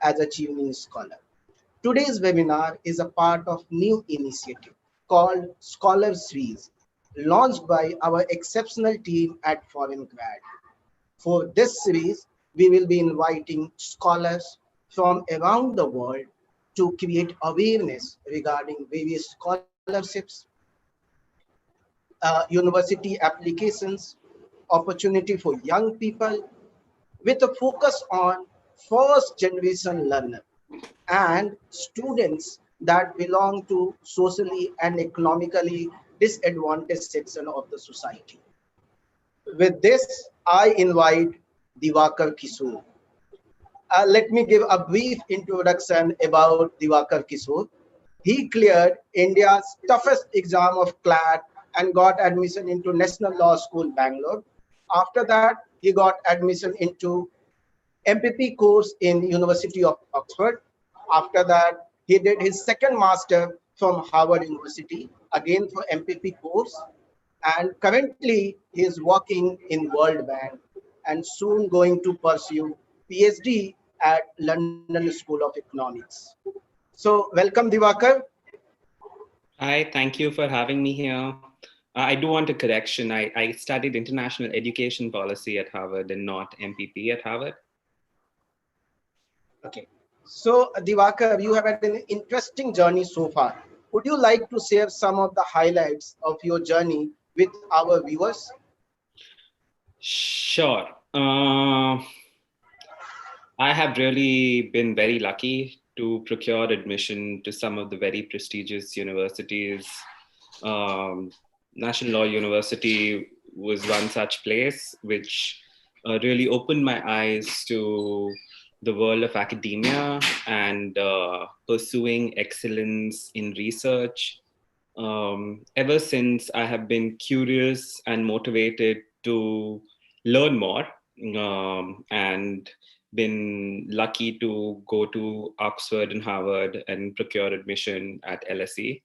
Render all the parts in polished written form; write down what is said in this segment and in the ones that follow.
as a Chevening Scholar. Today's webinar is a part of new initiative called Scholar Series, launched by our exceptional team at ForeignGrad. For this series, we will be inviting scholars from around the world to create awareness regarding various scholarships, university applications, opportunity for young people, with a focus on first generation learner and students that belong to socially and economically disadvantaged section of the society. With this, I invite Diwakar Kishore. Let me give a brief introduction about Diwakar Kishore. He cleared India's toughest exam of CLAT and got admission into National Law School, Bangalore. After that, he got admission into MPP course in University of Oxford. After that, he did his second master from Harvard University, again for MPP course. And currently, he is working in World Bank and soon going to pursue PhD at London School of Economics. So, welcome, Diwakar. Hi, thank you for having me here. I do want a correction. I studied international education policy at Harvard and not MPP at Harvard. Okay. So, Diwakar, you have had an interesting journey so far. Would you like to share some of the highlights of your journey with our viewers? Sure. I have really been very lucky to procure admission to some of the very prestigious universities. National Law University was one such place, which really opened my eyes to the world of academia and pursuing excellence in research. Ever since, I have been curious and motivated to learn more, and been lucky to go to Oxford and Harvard and procure admission at LSE.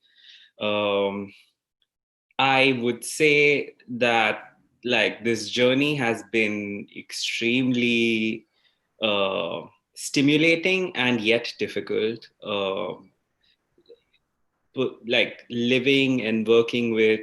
I would say that this journey has been extremely stimulating and yet difficult. Living and working with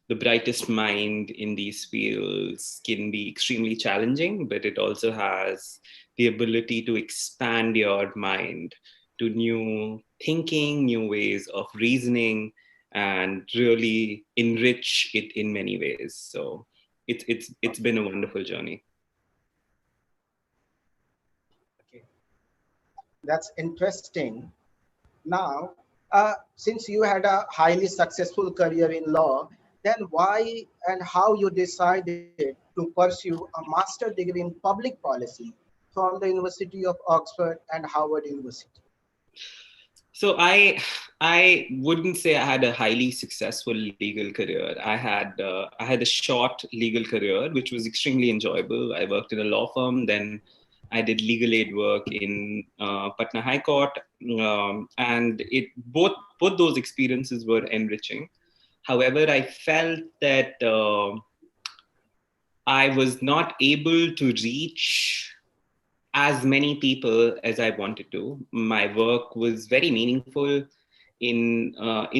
the brightest mind in these fields can be extremely challenging, but it also has the ability to expand your mind to new thinking, new ways of reasoning, and really enrich it in many ways. So it's been a wonderful journey. Okay, that's interesting. Now, since you had a highly successful career in law, then why and how you decided to pursue a master degree in public policy from the University of Oxford and Harvard University? So I wouldn't say I had a highly successful legal career. I had a short legal career, which was extremely enjoyable. I worked in a law firm, then I did legal aid work in Patna High Court, and both those experiences were enriching. However, I felt that I was not able to reach as many people as I wanted to. My work was very meaningful in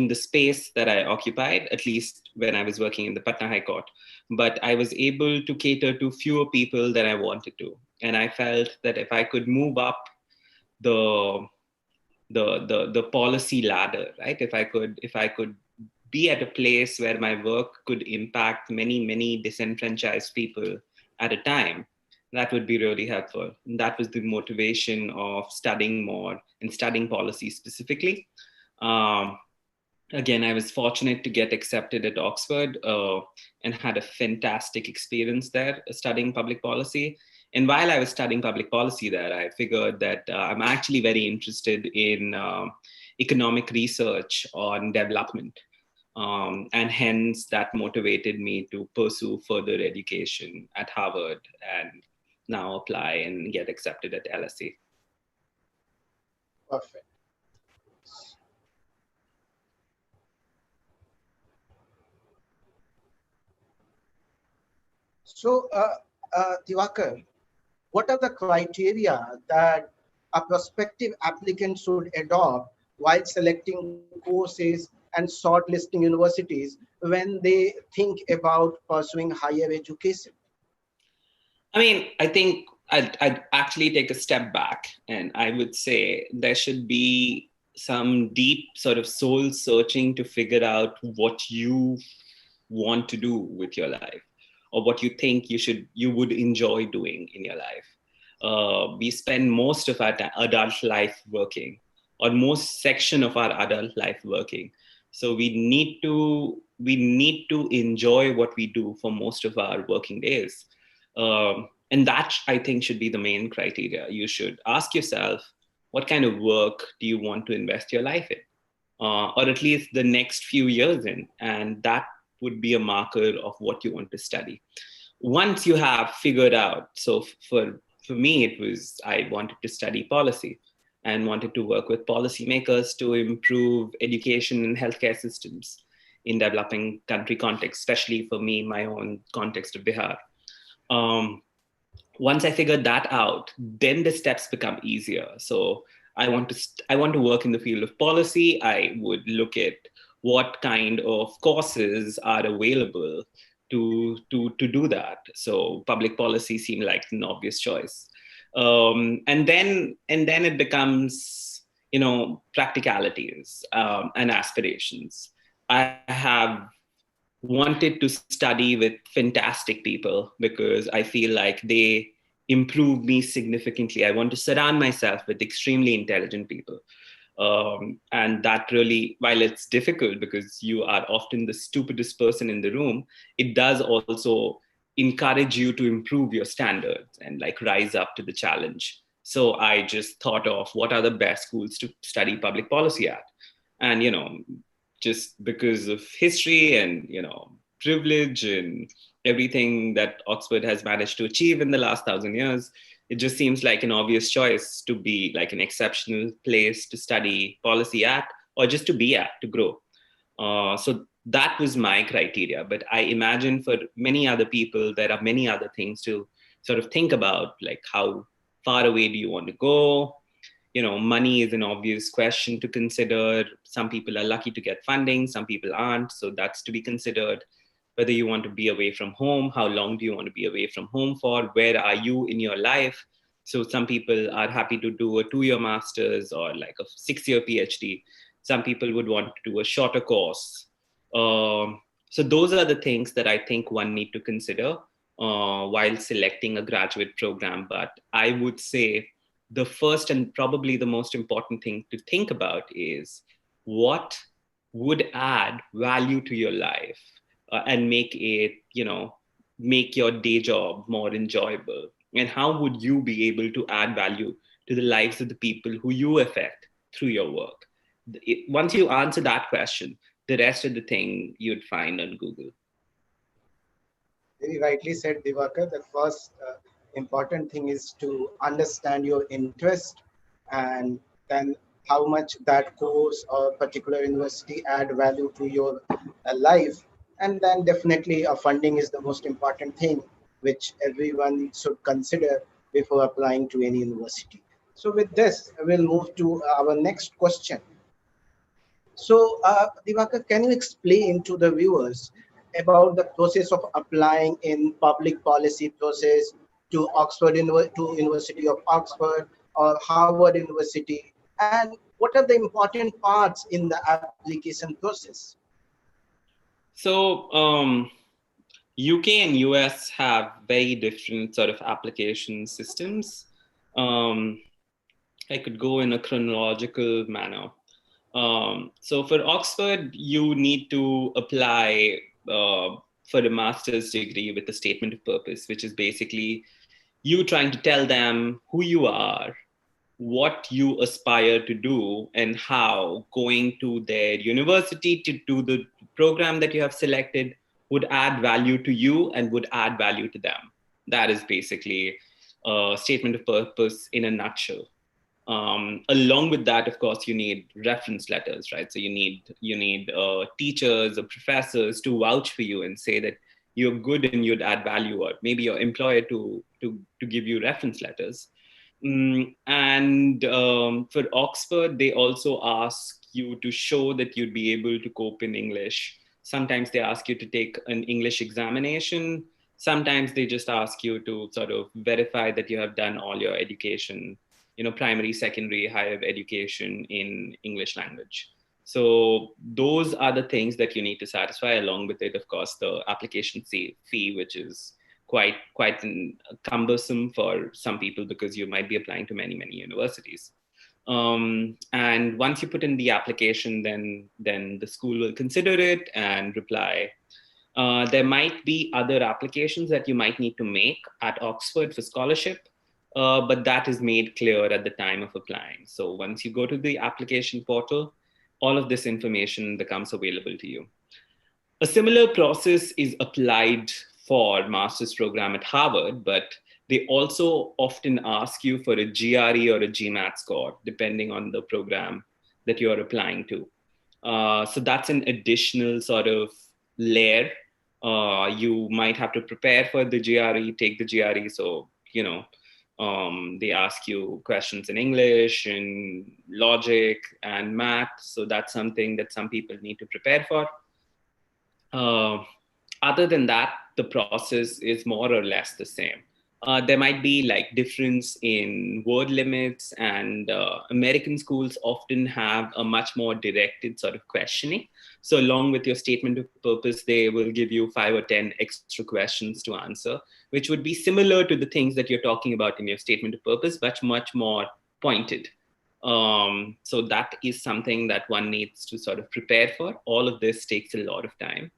the space that I occupied, at least when I was working in the Patna High Court. But I was able to cater to fewer people than I wanted to, and I felt that if I could move up the policy ladder, right? If I could be at a place where my work could impact many disenfranchised people at a time, that would be really helpful. And that was the motivation of studying more and studying policy specifically. Again, I was fortunate to get accepted at Oxford and had a fantastic experience there studying public policy. And while I was studying public policy there, I figured that I'm actually very interested in economic research on development. And hence that motivated me to pursue further education at Harvard and now apply and get accepted at LSE. Perfect. So, Diwakar, what are the criteria that a prospective applicant should adopt while selecting courses and shortlisting universities when they think about pursuing higher education? I mean, I think I'd actually take a step back and I would say there should be some deep sort of soul searching to figure out what you want to do with your life or what you think you would enjoy doing in your life. We spend most of our adult life working, or most section of our adult life working. So we need to enjoy what we do for most of our working days. And that, I think, should be the main criteria. You should ask yourself, what kind of work do you want to invest your life in? Or at least the next few years in. And that would be a marker of what you want to study. Once you have figured out, so for me, it was, I wanted to study policy and wanted to work with policymakers to improve education and healthcare systems in developing country context, especially for me, my own context of Bihar. Once I figured that out, then the steps become easier. So I want to work in the field of policy. I would look at what kind of courses are available to do that. So public policy seemed like an obvious choice. And then it becomes, practicalities and aspirations. I have wanted to study with fantastic people because I feel like they improve me significantly. I want to surround myself with extremely intelligent people. And that really, while it's difficult because you are often the stupidest person in the room, it does also encourage you to improve your standards and like rise up to the challenge. So I just thought of what are the best schools to study public policy at. And, just because of history and, privilege and everything that Oxford has managed to achieve in the last 1,000 years, it just seems like an obvious choice to be like an exceptional place to study policy at, or just to be at, to grow. So that was my criteria. But I imagine for many other people, there are many other things to sort of think about, like how far away do you want to go? Money is an obvious question to consider. Some people are lucky to get funding, some people aren't. So that's to be considered. Whether you want to be away from home, how long do you want to be away from home for? Where are you in your life? So some people are happy to do a 2-year master's or like a 6-year PhD. Some people would want to do a shorter course. So those are the things that I think one need to consider while selecting a graduate program. But I would say the first and probably the most important thing to think about is what would add value to your life and make it, make your day job more enjoyable. And how would you be able to add value to the lives of the people who you affect through your work? Once you answer that question, the rest of the thing you'd find on Google. Very rightly said, Diwakar. The first important thing is to understand your interest, and then how much that course or particular university add value to your life. And then definitely funding is the most important thing, which everyone should consider before applying to any university. So with this, we'll move to our next question. So, Diwakar, can you explain to the viewers about the process of applying in public policy process to to University of Oxford or Harvard University, and what are the important parts in the application process? So UK and US have very different sort of application systems. I could go in a chronological manner. So for Oxford, you need to apply for a master's degree with a statement of purpose, which is basically you trying to tell them who you are, what you aspire to do, and how going to their university to do the program that you have selected would add value to you and would add value to them. That is basically a statement of purpose in a nutshell. Along with that, of course, you need reference letters, right? So you need teachers or professors to vouch for you and say that you're good and you'd add value, or maybe your employer to give you reference letters. For Oxford, they also ask you to show that you'd be able to cope in English. Sometimes they ask you to take an English examination. Sometimes they just ask you to sort of verify that you have done all your education, primary, secondary, higher education in English language. So those are the things that you need to satisfy. Along with it, of course, the application fee, which is quite cumbersome for some people because you might be applying to many universities. And once you put in the application, then the school will consider it and reply. There might be other applications that you might need to make at Oxford for scholarship, but that is made clear at the time of applying. So once you go to the application portal, all of this information becomes available to you. A similar process is applied for master's program at Harvard, but they also often ask you for a GRE or a GMAT score, depending on the program that you are applying to. So that's an additional sort of layer. You might have to prepare for the GRE, take the GRE. So, they ask you questions in English and logic and math. So that's something that some people need to prepare for. Other than that, the process is more or less the same. There might be like difference in word limits, and American schools often have a much more directed sort of questioning. So along with your statement of purpose, they will give you 5 or 10 extra questions to answer, which would be similar to the things that you're talking about in your statement of purpose, but much more pointed. So that is something that one needs to sort of prepare for. All of this takes a lot of time.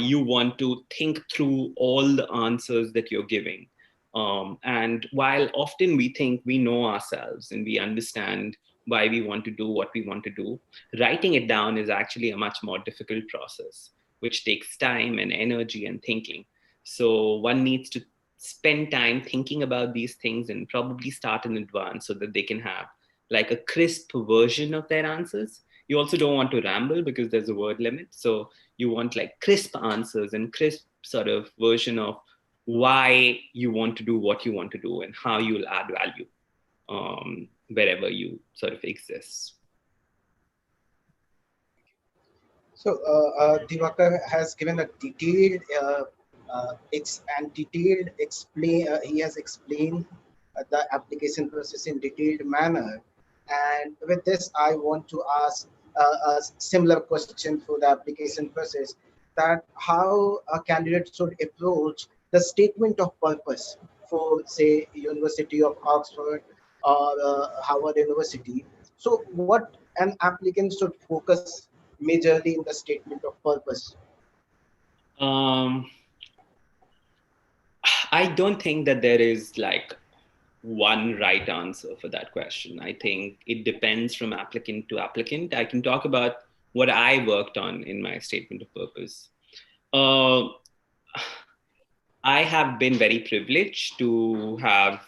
You want to think through all the answers that you're giving. And while often we think we know ourselves and we understand why we want to do what we want to do, writing it down is actually a much more difficult process, which takes time and energy and thinking. So one needs to spend time thinking about these things and probably start in advance so that they can have like a crisp version of their answers. You also don't want to ramble because there's a word limit. So you want like crisp answers and crisp sort of version of why you want to do what you want to do and how you'll add value wherever you sort of exist. So Diwakar has given a detailed detailed explain. He has explained the application process in detailed manner. And with this, I want to ask a similar question for the application process: that how a candidate should approach the statement of purpose for, say, University of Oxford or Harvard University. So, what an applicant should focus majorly in the statement of purpose? I don't think that there is like one right answer for that question. I think it depends from applicant to applicant. I can talk about what I worked on in my statement of purpose. I have been very privileged to have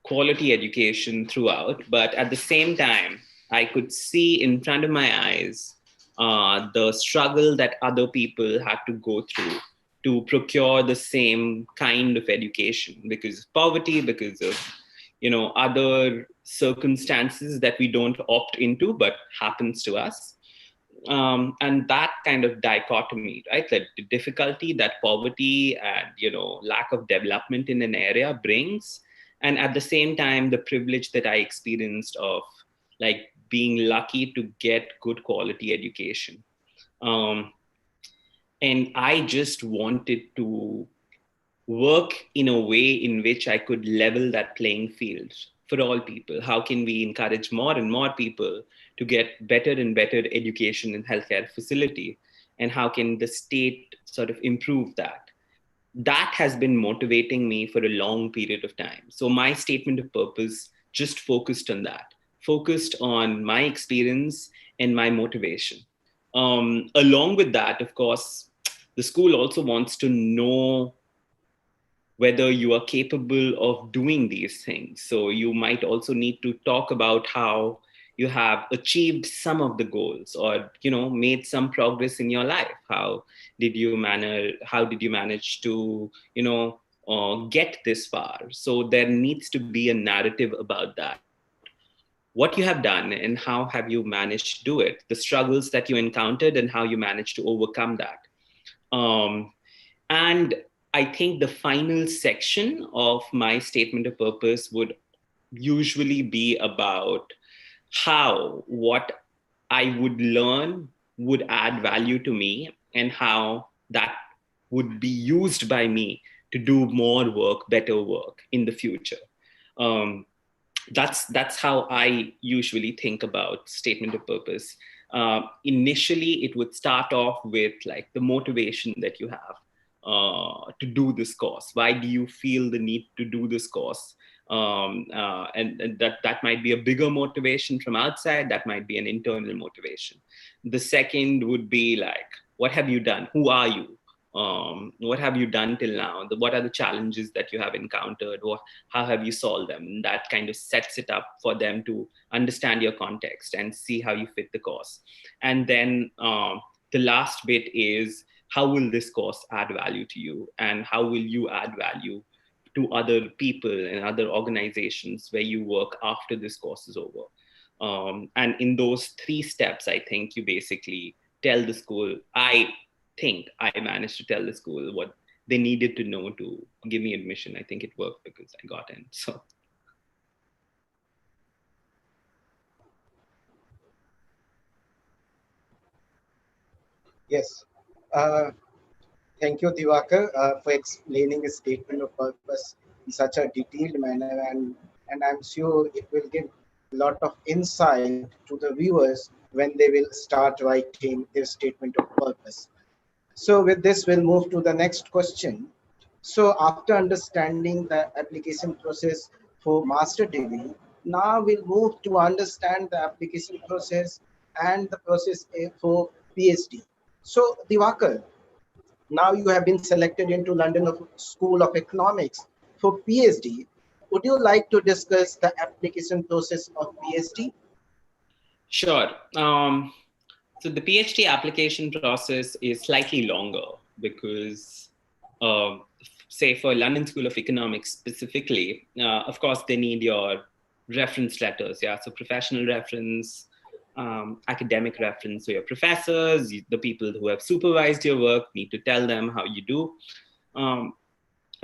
quality education throughout, but at the same time, I could see in front of my eyes the struggle that other people had to go through to procure the same kind of education because of poverty, because of other circumstances that we don't opt into but happens to us. And that kind of dichotomy, right? That the difficulty that poverty and lack of development in an area brings, and at the same time the privilege that I experienced of like being lucky to get good quality education. And I just wanted to work in a way in which I could level that playing field for all people. How can we encourage more and more people to get better and better education in healthcare facility? And how can the state sort of improve that? That has been motivating me for a long period of time. So my statement of purpose just focused on that, focused on my experience and my motivation. Along with that, of course, the school also wants to know whether you are capable of doing these things. So you might also need to talk about how you have achieved some of the goals or made some progress in your life. How did you manage to get this far. So there needs to be a narrative about that. What you have done and how have you managed to do it, the struggles that you encountered and how you managed to overcome that. And I think the final section of my statement of purpose would usually be about how what I would learn would add value to me and how that would be used by me to do more work, better work in the future. That's how I usually think about statement of purpose. Initially, it would start off with like the motivation that you have to do this course. Why do you feel the need to do this course? And that might be a bigger motivation from outside. That might be an internal motivation. The second would be like, what have you done? Who are you? What have you done till now? What are the challenges that you have encountered? How have you solved them? And that kind of sets it up for them to understand your context and see how you fit the course. And then the last bit is, how will this course add value to you? And how will you add value to other people and other organizations where you work after this course is over? And in those 3 steps, I think you basically tell the school, I think I managed to tell the school what they needed to know to give me admission. I think it worked because I got in. So. Yes. Thank you, Diwakar, for explaining a statement of purpose in such a detailed manner, and I'm sure it will give a lot of insight to the viewers when they will start writing their statement of purpose. So with this, we'll move to the next question. So after understanding the application process for master degree, now we'll move to understand the application process and the process for PhD. So Diwakar, now you have been selected into London School of Economics for PhD. Would you like to discuss the application process of PhD? Sure. So the PhD application process is slightly longer because, say for London School of Economics specifically, of course, they need your reference letters. Yeah, so professional reference, academic reference. So your professors, the people who have supervised your work need to tell them how you do.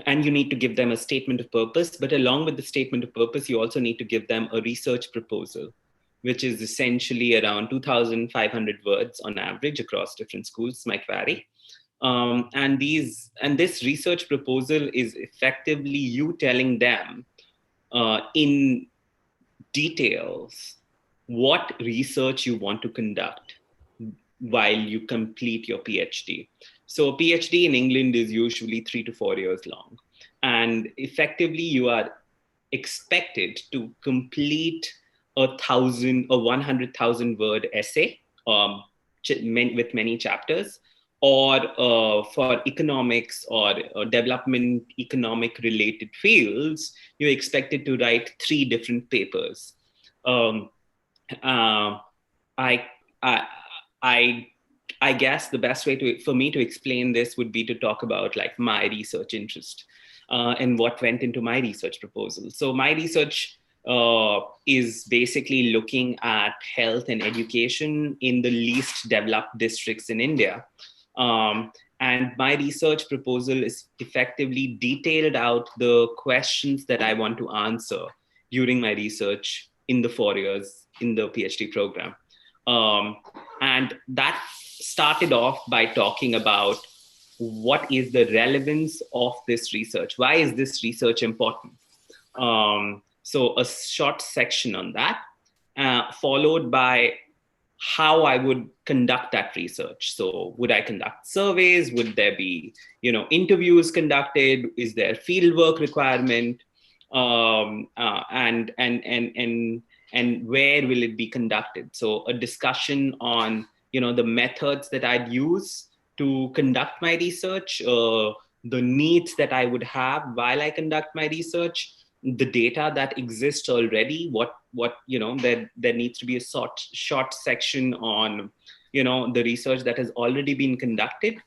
And you need to give them a statement of purpose. But along with the statement of purpose, you also need to give them a research proposal, which is essentially around 2,500 words on average across different schools, might vary. And this research proposal is effectively you telling them in details what research you want to conduct while you complete your PhD. So a PhD in England is usually 3 to 4 years long. And effectively, you are expected to complete a 100,000 word essay with many chapters, or for economics or development economic related fields, you're expected to write 3 different papers. I guess the best way for me to explain this would be to talk about like my research interest and what went into my research proposal. So my research is basically looking at health and education in the least developed districts in India. And my research proposal is effectively detailed out the questions that I want to answer during my research in the 4 years in the PhD program. And that started off by talking about what is the relevance of this research? Why is this research important? So a short section on that, followed by how I would conduct that research. So would I conduct surveys? Would there be, interviews conducted? Is there field work requirement? And where will it be conducted? So a discussion on, the methods that I'd use to conduct my research, the needs that I would have while I conduct my research, the data that exists already, there needs to be a short section on, the research that has already been conducted.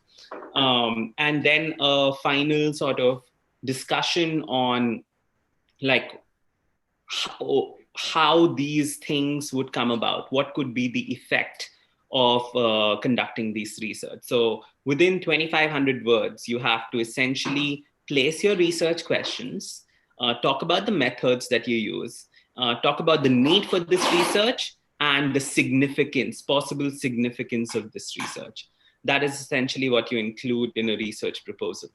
And then a final sort of discussion on like how these things would come about, what could be the effect of conducting this research. So within 2,500 words, you have to essentially place your research questions, talk about the methods that you use, talk about the need for this research and the significance, possible significance of this research. That is essentially what you include in a research proposal.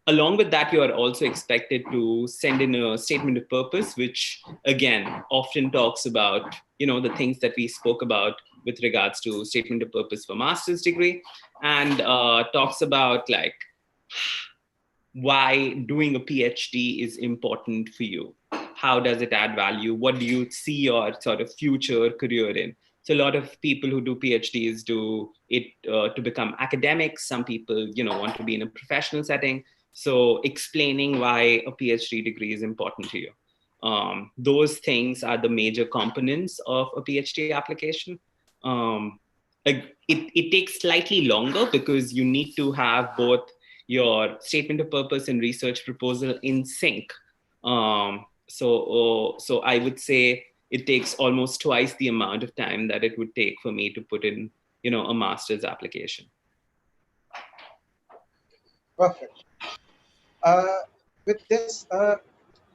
Along with that, you are also expected to send in a statement of purpose, which again, often talks about, the things that we spoke about with regards to statement of purpose for master's degree, and talks about like why doing a PhD is important for you. How does it add value? What do you see your sort of future career in? So a lot of people who do PhDs do it to become academics. Some people, want to be in a professional setting. So explaining why a PhD degree is important to you. Those things are the major components of a PhD application. It takes slightly longer because you need to have both your statement of purpose and research proposal in sync. So I would say it takes almost twice the amount of time that it would take for me to put in, a master's application. Perfect. With this,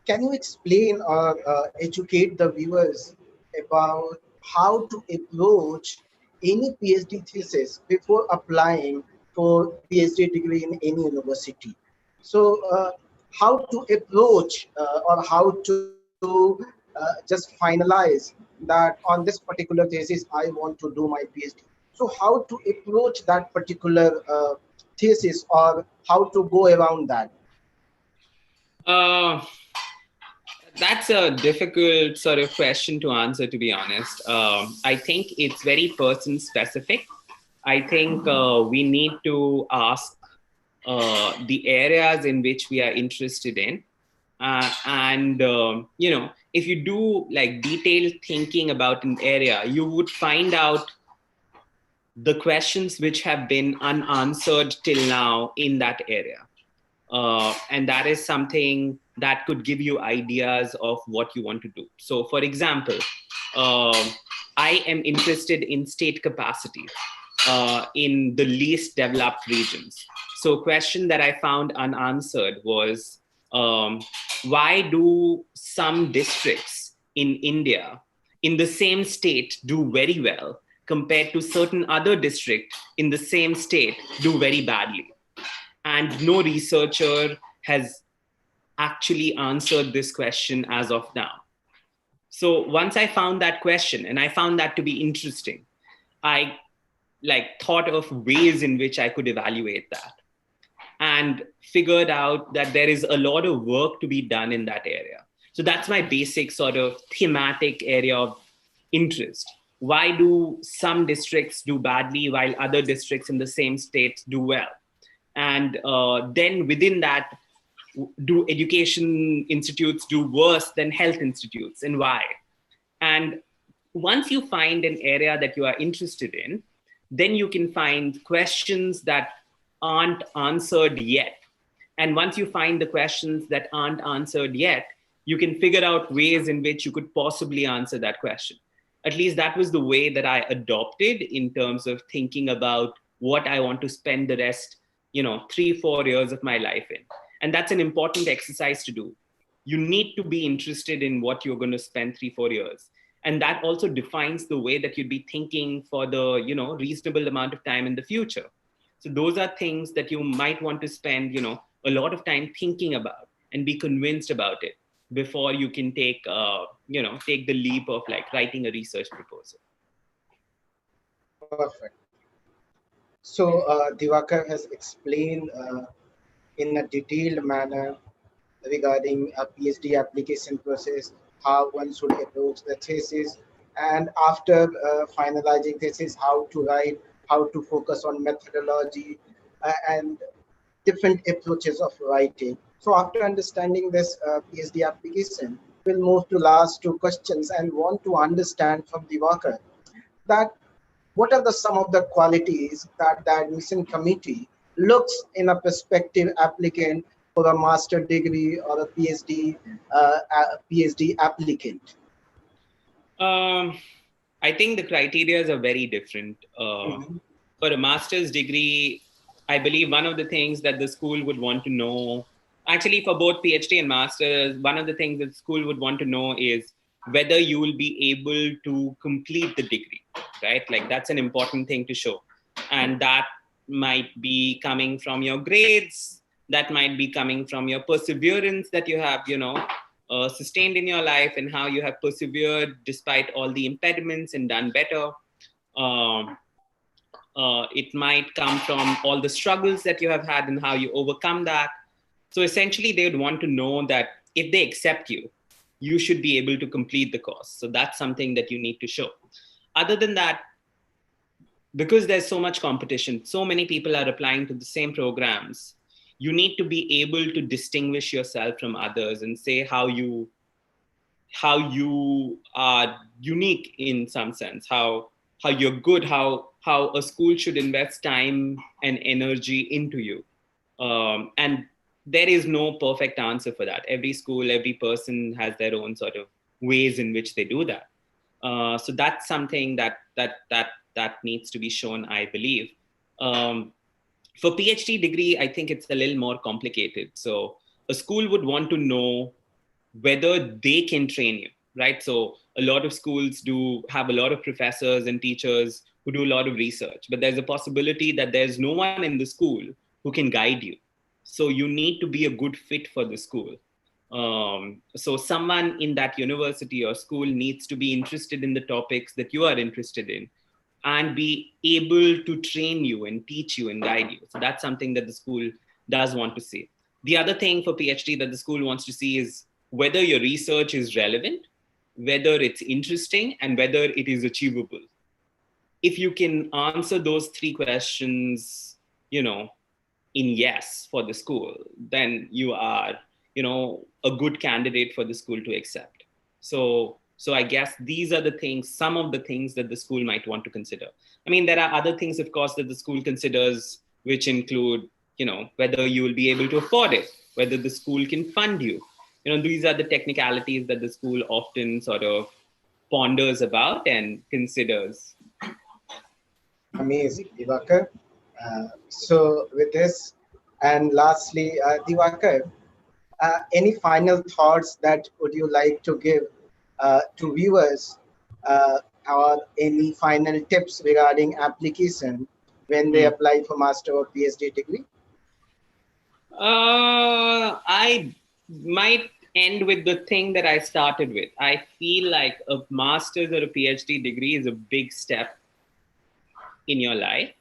can you explain or educate the viewers about how to approach any PhD thesis before applying for PhD degree in any university? So how to approach or how to just finalize that on this particular thesis, I want to do my PhD. So how to approach that particular thesis or how to go around that? That's a difficult sort of question to answer, to be honest. I think it's very person specific. I think we need to ask the areas in which we are interested in. If you do like detailed thinking about an area, you would find out the questions which have been unanswered till now in that area. And that is something that could give you ideas of what you want to do. So for example, I am interested in state capacity in the least developed regions. So a question that I found unanswered was, why do some districts in India in the same state do very well compared to certain other districts in the same state do very badly? And no researcher has actually answered this question as of now. So once I found that question and I found that to be interesting, I thought of ways in which I could evaluate that and figured out that there is a lot of work to be done in that area. So that's my basic sort of thematic area of interest. Why do some districts do badly while other districts in the same state do well? And then within that, do education institutes do worse than health institutes, and why? And once you find an area that you are interested in, then you can find questions that aren't answered yet. And once you find the questions that aren't answered yet, you can figure out ways in which you could possibly answer that question. At least that was the way that I adopted in terms of thinking about what I want to spend the rest 3-4 years of my life in. And that's an important exercise to do. You need to be interested in what you're going to spend 3-4 years. And that also defines the way that you'd be thinking for the, reasonable amount of time in the future. So those are things that you might want to spend, a lot of time thinking about and be convinced about it before you can take the leap of like writing a research proposal. Perfect. So Diwakar has explained in a detailed manner regarding a PhD application process, how one should approach the thesis, and after finalizing thesis, how to write, how to focus on methodology and different approaches of writing. So after understanding this PhD application, we'll move to last two questions and want to understand from Diwakar that what are some of the qualities that the admission committee looks in a prospective applicant for a master degree or a PhD applicant? I think the criteria are very different. For a master's degree, I believe one of the things that the school would want to know, actually for both PhD and masters, one of the things that the school would want to know is whether you will be able to complete the degree, right? Like that's an important thing to show. And that might be coming from your grades, that might be coming from your perseverance that you have, sustained in your life and how you have persevered despite all the impediments and done better. It might come from all the struggles that you have had and how you overcome that. So essentially, they would want to know that if they accept you, you should be able to complete the course. So that's something that you need to show. Other than that, because there's so much competition, so many people are applying to the same programs, you need to be able to distinguish yourself from others and say how you are unique in some sense, how you're good, how a school should invest time and energy into you. And there is no perfect answer for that. Every school, every person has their own sort of ways in which they do that. So that's something that needs to be shown, I believe. For PhD degree, I think it's a little more complicated. So a school would want to know whether they can train you, right? So a lot of schools do have a lot of professors and teachers who do a lot of research, but there's a possibility that there's no one in the school who can guide you. So you need to be a good fit for the school. So someone in that university or school needs to be interested in the topics that you are interested in and be able to train you and teach you and guide you. So that's something that the school does want to see. The other thing for PhD that the school wants to see is whether your research is relevant, whether it's interesting, and whether it is achievable. If you can answer those three questions, in yes for the school, then you are, a good candidate for the school to accept. So I guess these are the things, some of the things that the school might want to consider. I mean, there are other things, of course, that the school considers, which include, whether you will be able to afford it, whether the school can fund you. These are the technicalities that the school often sort of ponders about and considers. Amazing, Diwakar. So with this, and lastly, Diwakar, any final thoughts that would you like to give to viewers, or any final tips regarding application when they apply for master or PhD degree? I might end with the thing that I started with. I feel like a master's or a PhD degree is a big step in your life,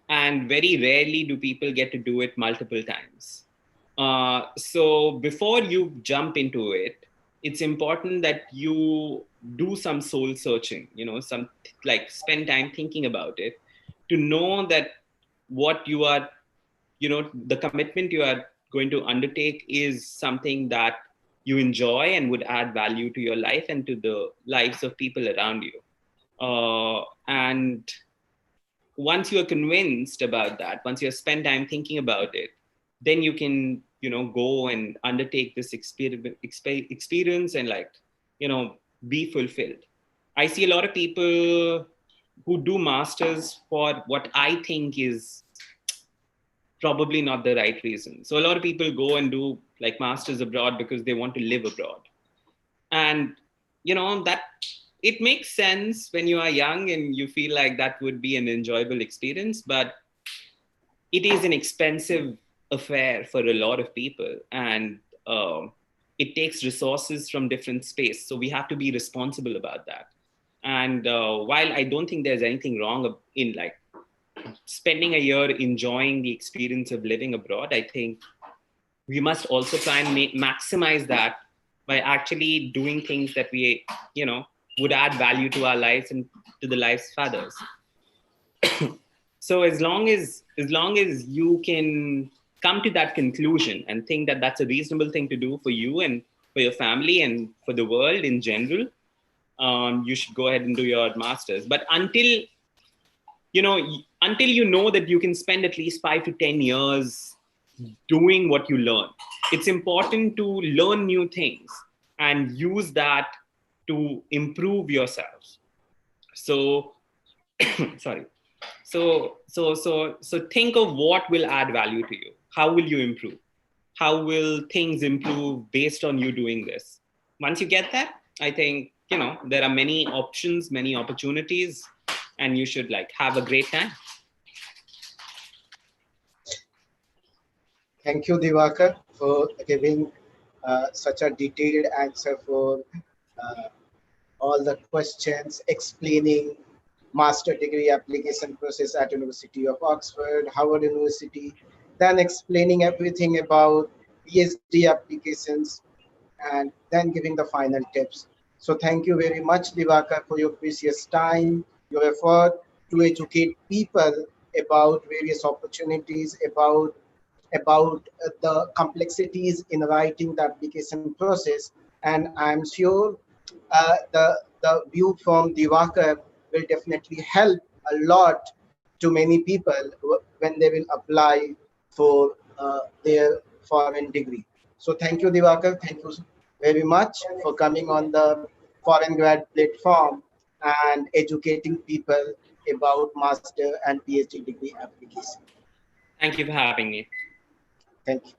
and very rarely do people get to do it multiple times. So before you jump into it, it's important that you do some soul searching, spend time thinking about it, to know that what you are, the commitment you are going to undertake is something that you enjoy and would add value to your life and to the lives of people around you. And once you are convinced about that, once you have spent time thinking about it, then you can, go and undertake this experience and be fulfilled. I see a lot of people who do masters for what I think is probably not the right reason. So a lot of people go and do masters abroad because they want to live abroad. And, that it makes sense when you are young and you feel like that would be an enjoyable experience, but it is an expensive affair for a lot of people. And it takes resources from different space. So we have to be responsible about that. And while I don't think there's anything wrong in spending a year enjoying the experience of living abroad, I think we must also try and maximize that by actually doing things that we, would add value to our lives and to the lives of others. So as long as you can come to that conclusion and think that that's a reasonable thing to do for you and for your family and for the world in general, you should go ahead and do your masters. But until you know that you can spend at least 5 to 10 years doing what you learn. It's important to learn new things and use that to improve yourself. So, sorry. So think of what will add value to you. How will you improve? How will things improve based on you doing this? Once you get that, I think, there are many options, many opportunities, and you should have a great time. Thank you, Diwakar, for giving such a detailed answer for uh, all the questions, explaining master degree application process at University of Oxford, Howard University, then explaining everything about PhD applications, and then giving the final tips. So thank you very much, Diwakar, for your precious time, your effort to educate people about various opportunities, about the complexities in writing the application process. And I'm sure the view from Diwakar will definitely help a lot to many people when they will apply for their foreign degree. So thank you, Diwakar. Thank you very much for coming on the ForeignGrad platform and educating people about master and PhD degree application. Thank you for having me. Thank you.